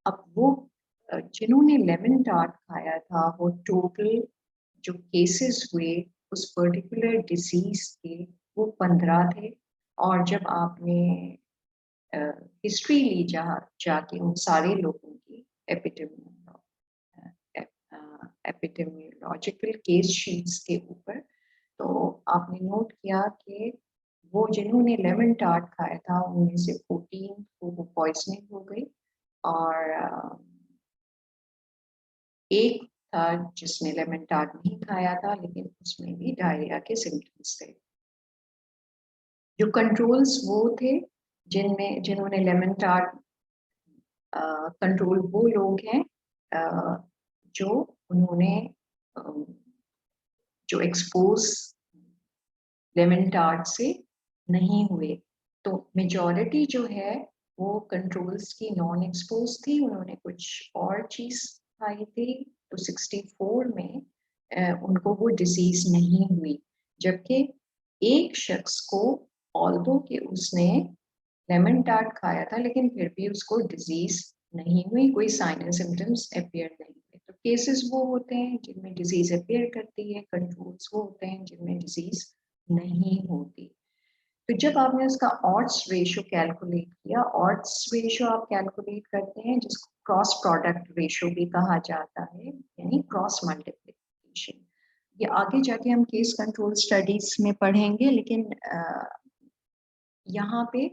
अब वो जिन्होंने लेमन टार्ट खाया था वो टोटल जो केसेस हुए उस पर्टिकुलर डिजीज के वो 15 थे। और जब आपने हिस्ट्री ली जाके उन सारे लोगों की एपिडेमियोलॉजिकल केस शीट्स के ऊपर, तो आपने नोट किया कि वो जिन्होंने लेमन टार्ट खाया था उनमें से 14 को वो पॉइजनिंग हो गई और एक था जिसने लेमन टार्ट नहीं खाया था लेकिन उसमें भी डायरिया के सिम्टम्स थे। जो कंट्रोल्स वो थे जिन्होंने लेमन टार्ट कंट्रोल वो लोग हैं जो उन्होंने जो एक्सपोज लेमन टार्ट से नहीं हुए। तो मेजॉरिटी जो है वो कंट्रोल्स की नॉन एक्सपोज थी, उन्होंने कुछ और चीज खाई थी। तो 64 में उनको वो डिजीज नहीं हुई, जबकि एक शख्स को ऑल्दो कि उसने लेमन टार्ट खाया था लेकिन फिर भी उसको डिजीज नहीं हुई, कोई साइन एंड सिम्टम्स अपियर नहीं हुए। तो केसेस वो होते हैं जिनमें डिजीज अपियर करती है, कंट्रोल्स वो होते हैं जिनमें डिजीज नहीं होती। तो जब आपने उसका ऑड्स रेशो कैलकुलेट किया, ऑड्स रेशो आप कैलकुलेट करते हैं जिसको क्रॉस प्रोडक्ट रेशो भी कहा जाता है, यानी क्रॉस मल्टीप्लिकेशन। ये आगे जाके हम केस कंट्रोल स्टडीज में पढ़ेंगे, लेकिन यहाँ पे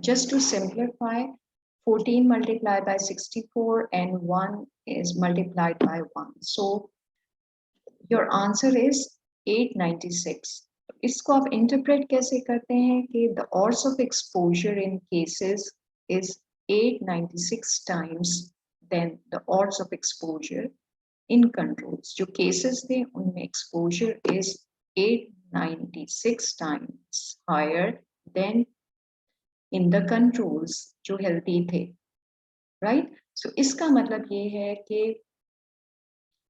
just to simplify, 14 multiplied by 64 and 1 is multiplied by 1. So your answer is 896. इसको आप इंटरप्रेट कैसे करते हैं कि the odds of exposure in cases is 896 times than the odds of exposure in controls. जो cases थे उनमें exposure is 8 96 times higher than in the controls जो healthy थे, right? So इसका मतलब ये है कि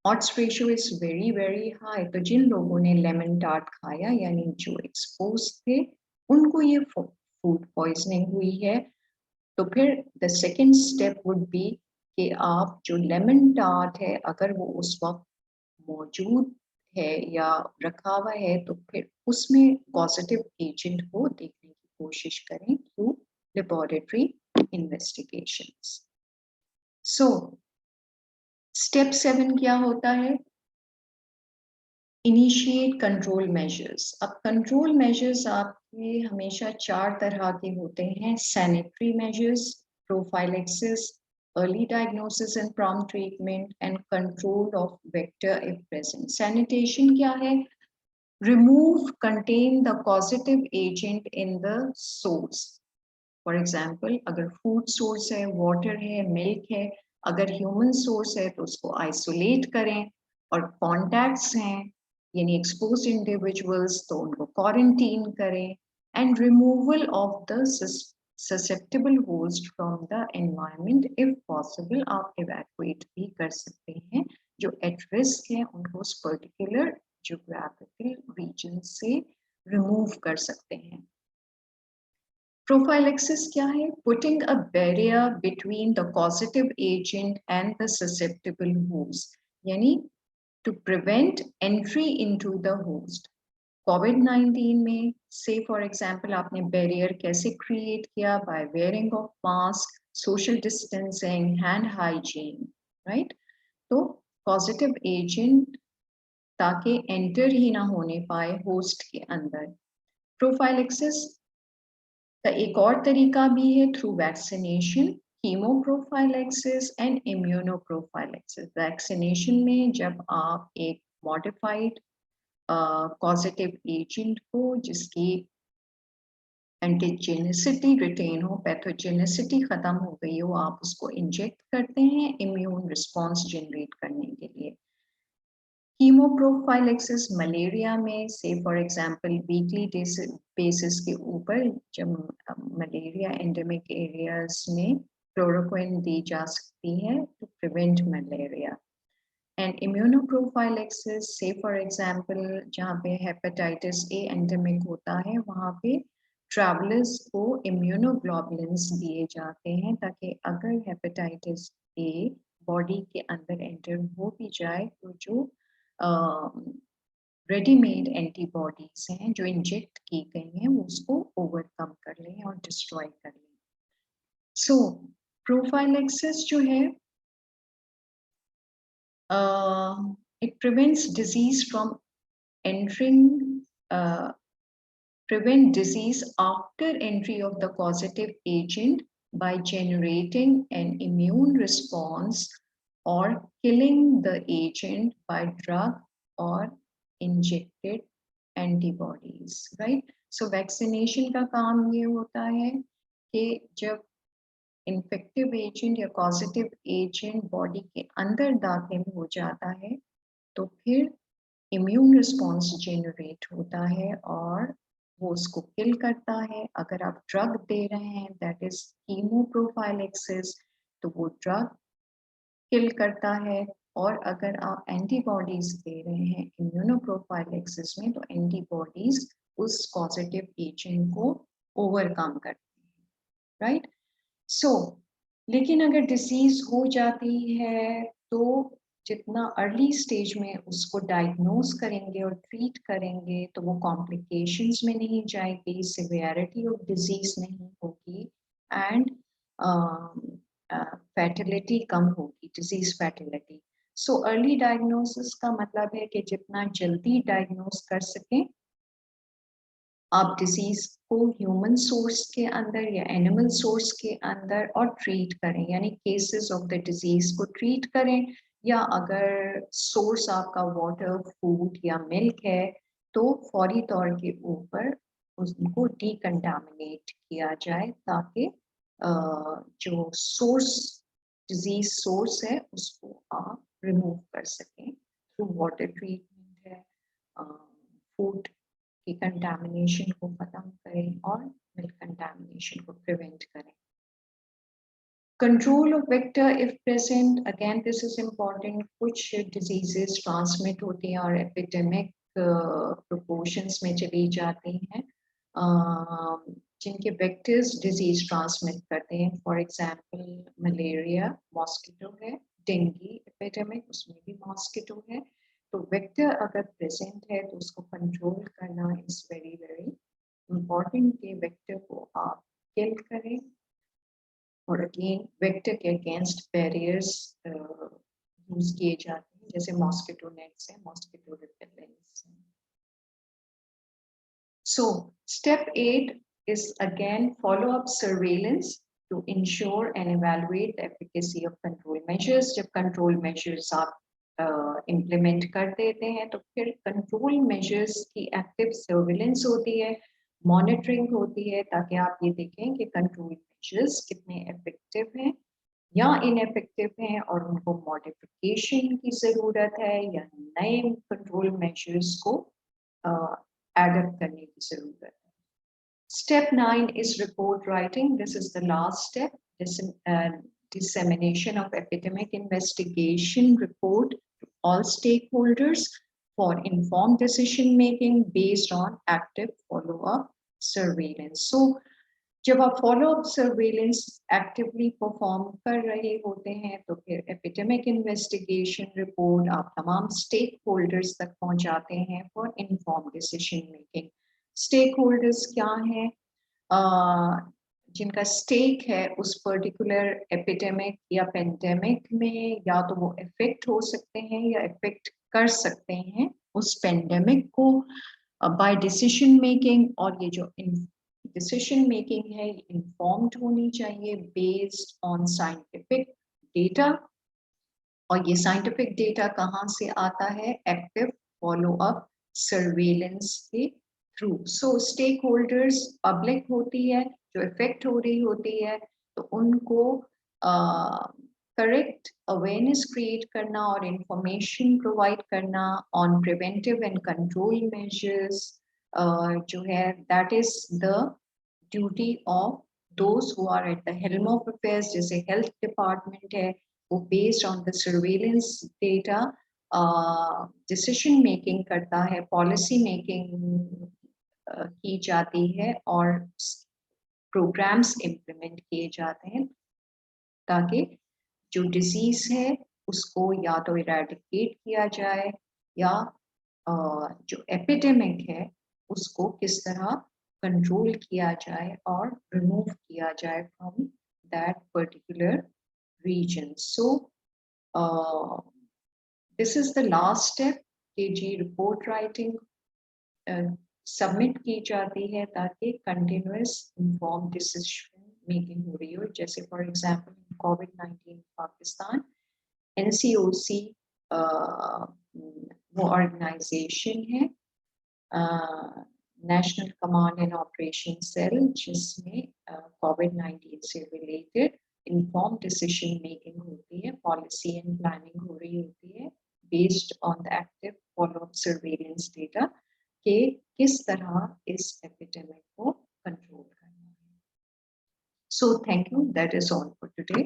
odds ratio is very high. तो जिन लोगों ने लेमन टार्ट खाया यानी जो एक्सपोज थे उनको ये फूड पॉइजनिंग हुई है। तो फिर the second step would be कि आप जो लेमन टार्ट है अगर वो उस वक्त मौजूद है या रखा हुआ है तो फिर उसमें पॉजिटिव एजेंट को देखने की कोशिश करें through laboratory investigations. So step 7 क्या होता है? Initiate control measures. अब कंट्रोल मेजर्स आपके हमेशा 4 तरह के होते हैं: sanitary measures, prophylaxis, early diagnosis and prompt treatment, and control of vector if present. Sanitation क्या है? Remove, contain the causative agent in the source. For example अगर फूड सोर्स है, वाटर है, मिल्क है, अगर ह्यूमन सोर्स है तो उसको आइसोलेट करें, और कॉन्टैक्ट्स हैं यानी एक्सपोज इंडिविजुअल्स तो उनको क्वारंटीन करें, and removal of the susceptible host from the environment if possible. आप इवैक्यूएट भी कर सकते हैं जो एट रिस्क है उनको उस पर्टिकुलर जियोग्राफिकल रीजन से रिमूव कर सकते हैं। Prophylaxis क्या है? Putting a barrier between the causative agent and the susceptible host, यानी to prevent entry into the host. COVID-19 में say for example आपने barrier कैसे create किया? By wearing of mask, social distancing, hand hygiene, right? तो causative agent ताकि enter ही ना होने पाए host के अंदर। Prophylaxis का एक और तरीका भी है through vaccination, कीमोप्रोफाइलेक्सिस and immunoprophylaxis. Vaccination में जब आप एक मॉडिफाइड पॉजिटिव एजेंट को जिसकी एंटीजेनिसिटी रिटेन हो, पैथोजेनिसिटी खत्म हो गई हो, आप उसको इंजेक्ट करते हैं इम्यून रिस्पॉन्स जनरेट करने के लिए। कीमोप्रोफाइलेक्सिस मलेरिया में से फॉर एग्जांपल वीकली बेसिस के ऊपर जब मलेरिया एंडेमिक एरियाज में क्लोरोक्विन दी जा सकती है to prevent malaria. And immunoprophylaxis से फॉर एग्जांपल जहाँ पे हेपेटाइटिस ए एंडेमिक होता है वहाँ पे ट्रैवलर्स को इम्यूनोग्लोबुलिन्स दिए जाते हैं ताकि अगर हेपेटाइटिस ए बॉडी के अंदर एंटर हो भी जाए तो जो रेडीमेड एंटीबॉडीज हैं जो इंजेक्ट की गई हैं वो उसको ओवरकम कर लें और डिस्ट्रॉय कर लें। सो प्रोफाइलेक्सिस जो है it prevents disease from entering prevent disease after entry of the causative agent by generating an immune response or killing the agent by drug or injected antibodies, right? So vaccination का काम ये होता है कि जब infective agent या causative agent body के अंदर दाखिल हो जाता है तो फिर इम्यून रिस्पॉन्स जनरेट होता है और वो उसको किल करता है। अगर आप ड्रग दे रहे हैं दैट इज कीमोप्रोफाइलेक्सिस तो वो ड्रग किल करता है, और अगर आप एंटीबॉडीज दे रहे हैं इम्यूनोप्रोफाइलेक्सिस में तो एंटीबॉडीज उस पॉजिटिव एजेंट को ओवरकम करते हैं, राइट? सो लेकिन अगर डिसीज हो जाती है तो जितना अर्ली स्टेज में उसको डायग्नोज करेंगे और ट्रीट करेंगे तो वो कॉम्प्लिकेशंस में नहीं जाएगी, सिवियरिटी ऑफ डिजीज नहीं होगी, एंड फैटिलिटी कम होगी, disease fatality. So early diagnosis का मतलब है कि जितना जल्दी डायग्नोज कर सकें आप डिजीज को ह्यूमन सोर्स के अंदर या एनिमल सोर्स के अंदर और ट्रीट करें, यानी केसेस ऑफ द डिजीज को ट्रीट करें, या अगर सोर्स आपका वाटर, फूड या मिल्क है तो फौरी तौर के ऊपर उसको डीकंटामिनेट किया जाए ताकि जो सोर्स डिजीज सोर्स है उसको आप रिमूव कर सकें थ्रू वाटर ट्रीटमेंट है, फूड कि कंटामिनेशन को खत्म करें और मिल्क कंटामिनेशन को प्रिवेंट करें. Control of vector if present, again this is important. कुछ diseases transmit होती हैं और epidemic proportions में चली जाती हैं, जिनके vectors disease transmit करते हैं. For example, malaria, mosquito है, dengue epidemic उसमें भी mosquito है. तो vector अगर present है तो उसको control करना is very important कि vector को आप kill करें. और अगेन वेक्टर के अगेंस्ट बैरियर्स यूज किए जाते हैं, जैसे मॉस्किटो नेट्स है, मॉस्किटो रिपेलेंट्स हैं. So step 8 is again follow up surveillance to ensure and evaluate the efficacy of control measures. जब control measures आप implement कर देते हैं तो फिर control measures की active surveillance होती है, monitoring होती है, ताकि आप ये देखें कि control measures कितने effective हैं या इनएफेक्टिव हैं और उनको मॉडिफिकेशन की जरूरत है या नए कंट्रोल मेजर्स को एडप्ट करने की जरूरत है. Step 9 is report writing. This is the last step. Dissemination of epidemic investigation report to all stakeholders for informed decision making based on active follow-up surveillance. So, जब आप follow up surveillance actively perform कर रहे होते हैं तो फिर epidemic investigation report आप तमाम स्टेक होल्डर्स तक पहुंचाते हैं for inform decision making. Stakeholders क्या हैं? जिनका स्टेक है उस पर्टिकुलर एपिडेमिक या पेंडेमिक में, या तो वो इफेक्ट हो सकते हैं या इफेक्ट कर सकते हैं उस पेंडेमिक को बाय डिसीजन मेकिंग. और ये जो डिसीजन मेकिंग है इन्फॉर्म्ड होनी चाहिए बेस्ड ऑन साइंटिफिक डेटा. और ये साइंटिफिक डेटा कहाँ से आता है? एक्टिव फॉलो अप सर्वेलेंस के थ्रू. सो स्टेक होल्डर्स पब्लिक होती है जो इफेक्ट हो रही होती है, तो उनको करेक्ट अवेयरनेस क्रिएट करना और इंफॉर्मेशन प्रोवाइड करना on preventive and control measures जो है, that is the duty of those who are at the helm of affairs. जैसे हेल्थ डिपार्टमेंट है, वो based on the surveillance data decision making करता है, पॉलिसी मेकिंग की जाती है और प्रोग्राम्स इम्प्लीमेंट किए जाते हैं ताकि जो डिजीज है उसको या तो इरेडिकेट किया जाए या जो एपिडेमिक है उसको किस तरह कंट्रोल किया जाए और रिमूव किया जाए from that particular region. So this is the last step कि जी रिपोर्ट राइटिंग सबमिट की जाती है ताकि कंटिन्यूअस इन्फॉर्म डिसीजन मेकिंग हो रही हो. जैसे फॉर एग्जांपल कोविड-19 पाकिस्तान NCOC वो ऑर्गेनाइजेशन है, national command and operation cell, जिसमें कोविड-19 से रिलेटेड इन्फॉर्म डिसीजन मेकिंग होती है, पॉलिसी एंड प्लानिंग हो रही होती है based on the active follow up surveillance data कि किस तरह इस एपिडेमिक को कंट्रोल करना है. So thank you. That is all for today.